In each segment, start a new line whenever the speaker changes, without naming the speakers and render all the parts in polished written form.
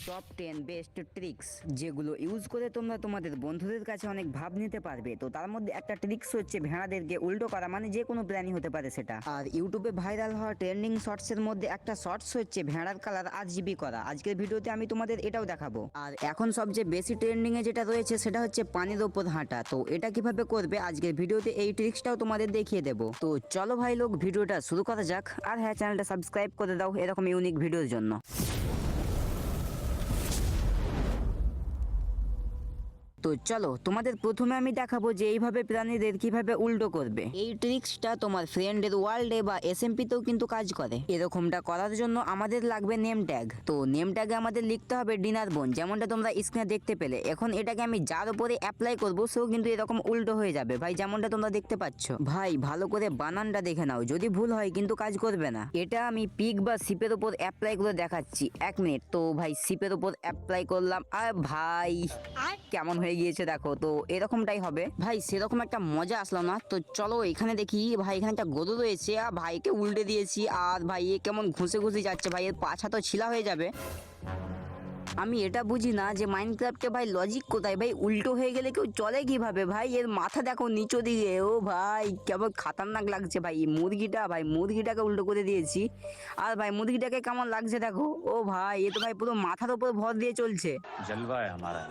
Top 10 best tricks যেগুলো use করে তোমরা তোমাদের বন্ধুদের কাছে অনেক ভাব নিতে পারবে। তো তার মধ্যে একটা ট্রিক্স হচ্ছে ভেড়াদেরকে উল্টো করা, মানে যে কোনো প্ল্যানই হতে পারে সেটা। আর ইউটিউবে ভাইরাল হওয়া ট্রেন্ডিং শর্টস এর মধ্যে একটা শর্টস হচ্ছে ভেড়ার কালার RGB করা। আজকের ভিডিওতে আমি তোমাদের এটাও দেখাবো। আর এখন সবচেয়ে বেশি ট্রেন্ডিং এ যেটা রয়েছে সেটা হচ্ছে পানির ওপর হাঁটা। তো এটা কিভাবে করবে আজকের ভিডিওতে এই ট্রিক্সটাও তোমাদের দেখিয়ে দেবো। তো চলো ভাই লোক ভিডিওটা শুরু করা যাক। আর হ্যাঁ, চ্যানেলটা সাবস্ক্রাইব করে দাও এরকম ইউনিক ভিডিওর জন্য। তো চলো তোমাদের প্রথমে আমি দেখাবো যে এইভাবে প্রাণীদের কিভাবে উল্টো করবে। এই ট্রিক্সটা তোমার ফ্রেন্ডের ওয়ার্ল্ডে বা SMP তেও কিন্তু কাজ করে। এরকমটা করার জন্য আমাদের লাগবে নেম ট্যাগ। তো নেম ট্যাগে আমাদের লিখতে হবে ডিনার বোন, যেমনটা তোমরা স্ক্রিনে দেখতে পেলে। এখন এটাকে আমি যার উপরে অ্যাপ্লাই করবো সেও কিন্তু এরকম উল্টো হয়ে যাবে ভাই, যেমনটা তোমরা দেখতে পাচ্ছ। ভাই ভালো করে বানানটা দেখে নাও, যদি ভুল হয় কিন্তু কাজ করবে না। এটা আমি পিগ বা শিপের উপর অ্যাপ্লাই করে দেখাচ্ছি, 1 মিনিট। তো ভাই শিপের উপর অ্যাপ্লাই করলাম, আর ভাই কেমন হয়ে গিয়েছে দেখো। তো এরকমটাই হবে ভাই, সেরকম একটা মজা আসলো না। তো চলো এখানে দেখি ভাই, এখানে একটা গরু রয়েছে আর ভাইকে উল্টে দিয়েছি। আর ভাই এ কেমন ঘুষে ঘুষে যাচ্ছে, ভাই এর পাছা তো ছিলা হয়ে যাবে। আমি এটা বুঝি না যে মাইনক্রাফটে ভাই লজিক কোথায়, ভাই উল্টো হয়ে গেলে কেউ চলে কিভাবে? ভাই এর মাথা দেখো নিচু দিকে, ও ভাই কেমন খাতারনাক লাগছে। ভাই মুরগিটা, ভাই মুরগিটাকে উল্টো করে দিয়েছি। আর ভাই মুরগিটাকে কেমন লাগছে দেখো। ও ভাই এ তো ভাই পুরো মাথার উপর ভর দিয়ে চলছে।
जलवा है हमारा।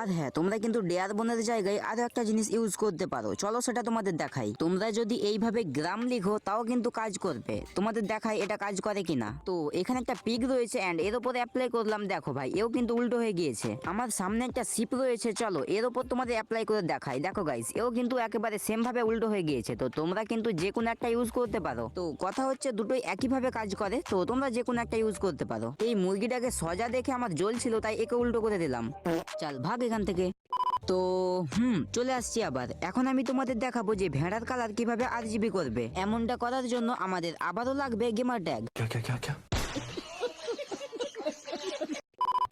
আর হ্যাঁ, তোমরা কিন্তু ডেয়ার বোনের জায়গায় আরো একটা জিনিস ইউজ করতে পারো। চলো সেটা তোমাদের দেখাই। তোমরা যদি এইভাবে গ্রাম লিখো তাও কিন্তু কাজ করবে। তোমাদের দেখাই এটা কাজ করে কিনা। তো এখানে একটা পিগ রয়েছে এন্ড এর উপরে অ্যাপ্লাই করলাম, দেখো ভাই এও কিন্তু উল্টো হয়ে গিয়েছে। আমার সামনে একটা শিপ রয়েছে, চলো এর উপর তোমাদের অ্যাপ্লাই করে দেখাই। দেখো গাইস এও কিন্তু একেবারে সেম ভাবে উল্টো হয়ে গিয়েছে। তো তোমরা কিন্তু যে কোনো একটা ইউজ করতে পারো। তো কথা হচ্ছে দুটোই একইভাবে কাজ করে, তো তোমরা যে কোনো একটা ইউজ করতে পারো। এই মুরগিটাকে সজা দেখে আমার জ্বলছিল, তাই একে উল্টো করে দিলাম। চল ভাগ এখান থেকে। তো চলে আসছি আবার। এখন আমি তোমাদের দেখাবো যে ভেড়ার কালার কিভাবে RGB করবে। এমনটা করার জন্য আমাদের আবারও লাগবে গেমার ট্যাগ।
क्या क्या क्या क्या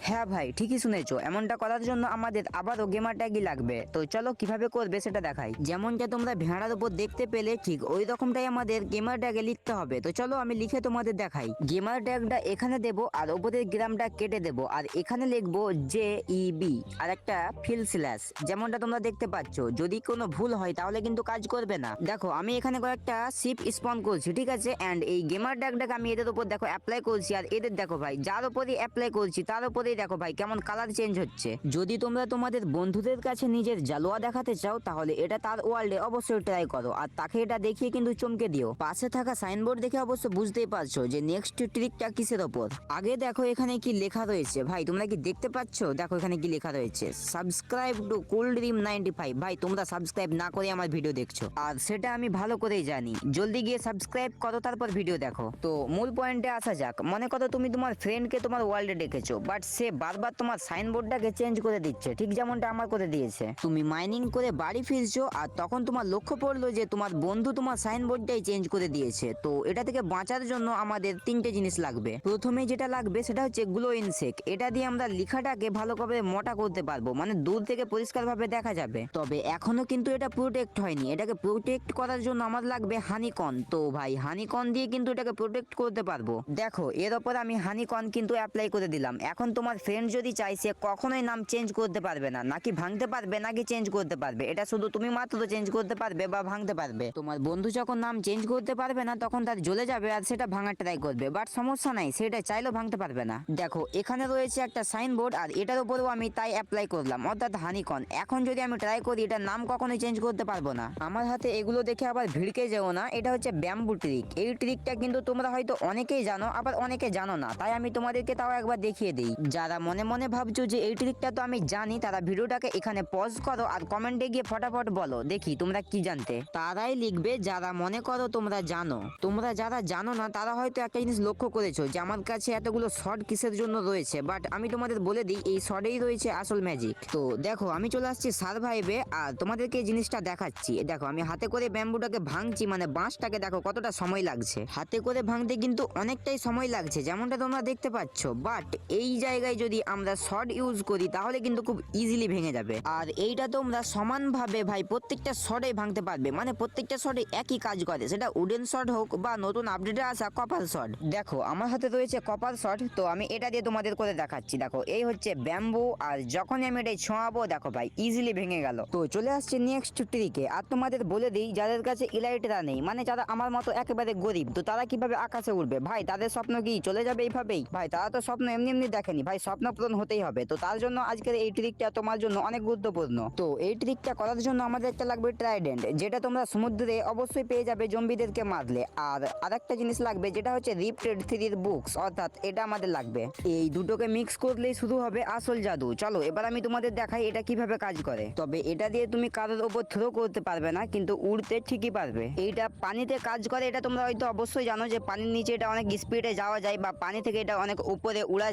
হ্যাঁ ভাই ঠিকই শুনেছো, এমনটা করার জন্য আমাদের আবারও গেমার ট্যাগই লাগবে। তো চলো কিভাবে করবে সেটা দেখাই। যেমনটা তোমরা ভেড়ার উপর দেখতে পেলে ঠিক ওই রকমটাই আমাদের গেমার ট্যাগে লিখতে হবে। তো চলো আমি লিখে তোমাদের দেখাই। গেমার ট্যাগটা এখানে দেবো আর উপরের গ্রামটা কেটে দেবো, আর এখানে লিখবো JEB আর একটা ফিল স্ল্যাশ, যেমনটা তোমরা দেখতে পাচ্ছ। যদি কোনো ভুল হয় তাহলে কিন্তু কাজ করবে না। দেখো আমি এখানে কয়েকটা শিপ স্পন করছি, ঠিক আছে। এন্ড এই গেমার ট্যাগটাকে আমি এদের উপর দেখো অ্যাপ্লাই করছি, আর এদের দেখো ভাই যার উপরই অ্যাপ্লাই করছি তার উপরেই দেখো ভাই কেমন কালার চেঞ্জ হচ্ছে। যদি তোমরা তোমাদের বন্ধুদের কাছে নিজের জালুয়া দেখাতে চাও তাহলে এটা তার ওয়ার্ল্ডে অবশ্যই ট্রাই করো, আর তাকে এটা দেখিয়ে কিন্তু চমকে দিও। পাশে থাকা সাইনবোর্ড দেখে অবশ্য বুঝতেই পারছো যে নেক্সট ট্রিকটা কিসের ওপর। আগে দেখো এখানে কি লেখা রয়েছে, ভাই তোমরা কি দেখতে পাচ্ছ? দেখো এখানে কি লেখা রয়েছে, সাবস্ক্রাইব টু কুল ড্রিম 95। ভাই তোমরা সাবস্ক্রাইব না করে আমার ভিডিও দেখছো, আর সেটা আমি ভালো করেই জানি। জলদি গিয়ে সাবস্ক্রাইব করো, তারপর ভিডিও দেখো। তো মূল পয়েন্টে আসা যাক। মনে করো তুমি তোমার ফ্রেন্ডকে তোমার ওয়ার্ল্ডে ডেকেছো, বাট সে বারবার তোমার সাইনবোর্ডটাকে চেঞ্জ করে দিচ্ছে, ঠিক যেমনটা আমার করে দিয়েছে। তুমি মাইনিং করে বাড়ি ফিরছো আর তখন তোমার লক্ষ্য পড়লো যে তোমার বন্ধু তোমার সাইনবোর্ডটাই চেঞ্জ করে দিয়েছে। তো এটা থেকে বাঁচার জন্য আমাদের 3টে জিনিস লাগবে। প্রথমে যেটা লাগবে সেটা হচ্ছে গ্লো ইনসেক। এটা দিয়ে আমরা লেখাটাকে ভালোভাবে মোটা করতে পারবো, মানে দূর থেকে পরিষ্কারভাবে দেখা যাবে। তবে এখনো কিন্তু এটা প্রোটেক্ট হয়নি। এটাকে প্রোটেক্ট করার জন্য আমার লাগবে হানিকন। তো ভাই হানিকন দিয়ে কিন্তু এটাকে প্রোটেক্ট করতে পারবো। দেখো এর ওপর আমি হানিকন কিন্তু অ্যাপ্লাই করে দিলাম। এখন তোমার ফ্রেন্ড যদি চাই সে কখনোই নাম চেঞ্জ করতে পারবে না, নাকি ভাঙতে পারবে নাকি চেঞ্জ করতে পারবে। এটা শুধু তুমি মাত্র চেঞ্জ করতে পারবে বা ভাঙতে পারবে। তোমার বন্ধু যখন নাম চেঞ্জ করতে পারবে না তখন তার জ্বলে যাবে আর সেটা ভাঙার ট্রাই করবে, বাট সমস্যা নাই, সেটা চাইলেও ভাঙতে পারবে না। দেখো এখানে রয়েছে একটা সাইনবোর্ড আর এটার উপরেও আমি তাই অ্যাপ্লাই করলাম, অর্থাৎ হানিকন। এখন যদি আমি ট্রাই করি এটার নাম কখনোই চেঞ্জ করতে পারবো না। আমার হাতে এগুলো দেখে আবার ভিড়কে যেও না, এটা হচ্ছে ব্যাম্বু ট্রিক। এই ট্রিকটা কিন্তু তোমরা হয়তো অনেকেই জানো আবার অনেকে জানো না, তাই আমি তোমাদেরকে তাও একবার দেখিয়ে দিই। যারা মনে মনে ভাবছো যে এই ট্রিকটা তো আমি জানি, তারা ভিডিওটাকে এখানে পজ করো আর কমেন্টে গিয়ে ফটাফট বলো দেখি তোমরা কি জানতে। তারাই লিখবে যারা মনে করো তোমরা জানো। তোমরা যারা জানো না তারা হয়তো একটা জিনিস লক্ষ্য করেছো যে আমার কাছে এতগুলো শর্ট কিসের জন্য রয়েছে, বাট আমি তোমাদের বলে দিই এই শর্টেই রয়েছে আসল ম্যাজিক। তো দেখো আমি চলে আসছি সার্ভাইভে আর তোমাদেরকে এই জিনিসটা দেখাচ্ছি। দেখো আমি হাতে করে ব্যাম্বুটাকে ভাঙছি, মানে বাঁশটাকে দেখো কতটা সময় লাগছে। হাতে করে ভাঙতে কিন্তু অনেকটাই সময় লাগছে যেমনটা তোমরা দেখতে পাচ্ছ, বাট এই জায়গায় জায়গায় যদি আমরা শর্ট ইউজ করি তাহলে কিন্তু খুব ইজিলি ভেঙে যাবে। আর এইটা তোমরা সমানভাবে ভাই প্রত্যেকটা শর্টে ভাঙতে পারবে, মানে প্রত্যেকটা শর্টে একই কাজ করে, সেটা উডেন শর্ট হোক বা নতুন আপডেটে আসা কপার শর্ট। দেখো আমার হাতে রয়েছে কপার শর্ট, তো আমি এটা দিয়ে তোমাদের করে দেখাচ্ছি। দেখো এই হচ্ছে ব্যাম্বু, আর যখনই আমি এটাই ছোঁয়াবো দেখো ভাই ইজিলি ভেঙে গেল। তো চলে আসছে নেক্সট ট্রিকে। আর তোমাদের বলে দিই, যাদের কাছে ইলাইটরা নেই, মানে যারা আমার মতো একেবারে গরিব, তো তারা কিভাবে আকাশে উঠবে ভাই? তাদের স্বপ্ন কি চলে যাবে এইভাবেই? ভাই তারা তো স্বপ্ন এমনি এমনি দেখেনি ভাই, স্বপ্ন পূরণ হতেই হবে। তো তার জন্য আজকের এই ট্রিকটা তোমার জন্য অনেক গুরুত্বপূর্ণ। তো এই ট্রিকটা করার জন্য আমাদের একটা লাগবে ট্রাইডেন্ট, যেটা তোমরা সমুদ্রে অবশ্যই পেয়ে যাবে জম্বিদেরকে মারলে। আর আরেকটা জিনিস লাগবে, যেটা হচ্ছে রিপ্টেড 3 বুকস, অর্থাৎ এটা আমাদের লাগবে। এই দুটোকে মিক্স করলেই শুরু হবে আসল জাদু। চলো এবার আমি তোমাদের দেখাই এটা কিভাবে কাজ করে। তবে এটা দিয়ে তুমি কারোর উপর থ্রো করতে পারবে না, কিন্তু উড়তে ঠিকই পারবে। এইটা পানিতে কাজ করে, এটা তোমরা হয়তো অবশ্যই জানো যে পানির নিচে এটা অনেক স্পিডে যাওয়া যায়, বা পানি থেকে এটা অনেক উপরে উড়া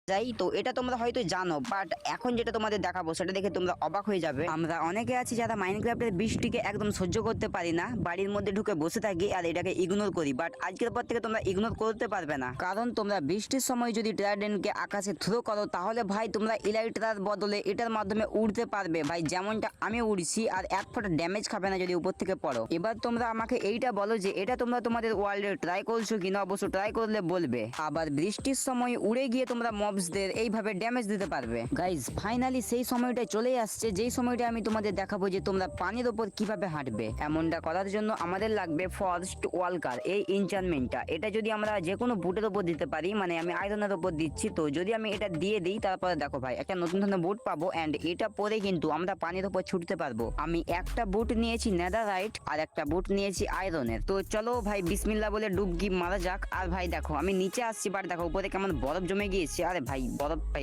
যাই। তো এটা তোমরা হয়তো জানো, বাট এখন যেটা তোমাদের দেখাবো সেটা দেখে তোমরা অবাক হয়ে যাবে। আমরা অনেকে আছি যারা মাইনক্রাফটের বৃষ্টিকে একদম সহ্য করতে পারি না, বাড়ির মধ্যে ঢুকে বসে থাকি আর এটাকে ইগনোর করি। বাট আজকের পর থেকে তোমরা ইগনোর করতে পারবে না, কারণ তোমরা বৃষ্টির সময় যদি ট্রাইডেন্টকে আকাশে থ্রো করো তাহলে ভাই তোমরা ইলাইট্রার বদলে এটার মাধ্যমে উড়তে পারবে ভাই, যেমনটা আমি উড়ছি। আর এক ফোঁটা ড্যামেজ খাবে না যদি উপর থেকে পড়ো। এবার তোমরা আমাকে এইটা বলো যে এটা তোমরা তোমাদের ওয়ার্ল্ডে ট্রাই করছো কিনা, অবশ্য ট্রাই করলে বলবে। আবার বৃষ্টির সময় উড়ে গিয়ে তোমরা মবসদের এইভাবে ড্যামেজ দিতে পারবে। গাইজ ফাইনালি সেই সময়টা চলে আসছে, যেই সময়টা আমি তোমাদের দেখাবো যে তোমরা পানির উপর কিভাবে হাঁটবে। এমনটা করার জন্য আমাদের লাগবে ফরেস্ট ওয়ালকার, এই এনচান্টমেন্টটা। এটা যদি আমরা যে কোনো বুটের উপর দিতে পারি, মানে আমি আয়রনের উপর দিচ্ছি, তো যদি আমি এটা দিয়ে দিই তারপরে দেখো ভাই একটা নতুন ধরনের বুট পাবো, এন্ড এটা পরে কিন্তু আমরা পানির উপর ছুটতে পারবো। আমি একটা বুট নিয়েছি নেদাররাইট আর একটা বুট নিয়েছি আয়রনের। তো চলো ভাই বিসমিল্লাহ বলে ডুবকি মারা যাক। আর ভাই দেখো আমি নিচে আসছি, বাট দেখো উপরে কেমন বরফ জমে গিয়েছে। আরে ভাই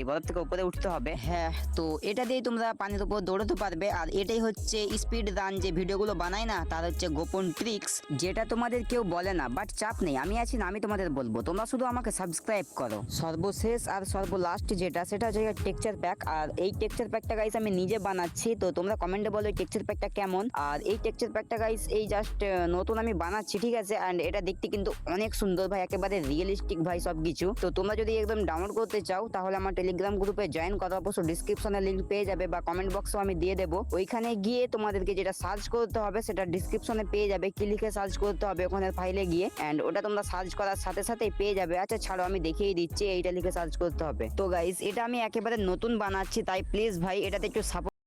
বরফ থেকে উপরে উঠতে হবে। হ্যাঁ, তো এটা দিয়ে তোমরা পানির উপর দৌড়াতে পারবে। আর এটাই হচ্ছে স্পিড রান যে ভিডিওগুলো বানাই না, তার হচ্ছে গোপন ট্রিক্স, যেটা তোমাদের কেউ বলে না। বাট চাপ নেই, আমি আছি না, আমি তোমাদের বলবো, তোমরা শুধু আমাকে সাবস্ক্রাইব করো। সর্বশেষ আর সর্বলাস্ট যেটা, সেটা হচ্ছে টেক্সচার প্যাক। আর এই টেক্সচার প্যাকটা গাইস আমি নিজে বানাচ্ছি, তো তোমরা কমেন্টে বলো এই টেক্সচার প্যাকটা কেমন। আর এই টেক্সচার প্যাকটা গাইস এই জাস্ট নতুন আমি বানাচ্ছি, ঠিক আছে। এন্ড এটা দেখতে কিন্তু অনেক সুন্দর ভাই, একেবারে রিয়েলিস্টিক ভাই সবকিছু। তো তোমরা যদি একদম ডাউনলোড করতে চাও তাহলে আমার টেলিগ্রাম গ্রুপে জয়েন করো, অবশ্য ডিসক্রিপশনে লিংক পেয়ে যাবে, বা কমেন্ট বক্সেও আমি দিয়ে দেবো। ওইখানে গিয়ে তোমাদেরকে যেটা সার্চ করতে হবে সেটা ডিসক্রিপশনে পেয়ে যাবে, কি লিখে সার্চ করতে হবে ওখানে ফাইলে গিয়ে, এন্ড ওটা তোমরা সার্চ করার সাথে সাথেই পেয়ে যাবে। আচ্ছা ছাড়ো, আমি দেখিয়ে দিচ্ছি এইটা লিখে সার্চ করতে হবে। তো গাইস এটা আমি একেবারে নতুন বানাচ্ছি, তাই প্লিজ ভাই এটাতে একটু সাপোর্ট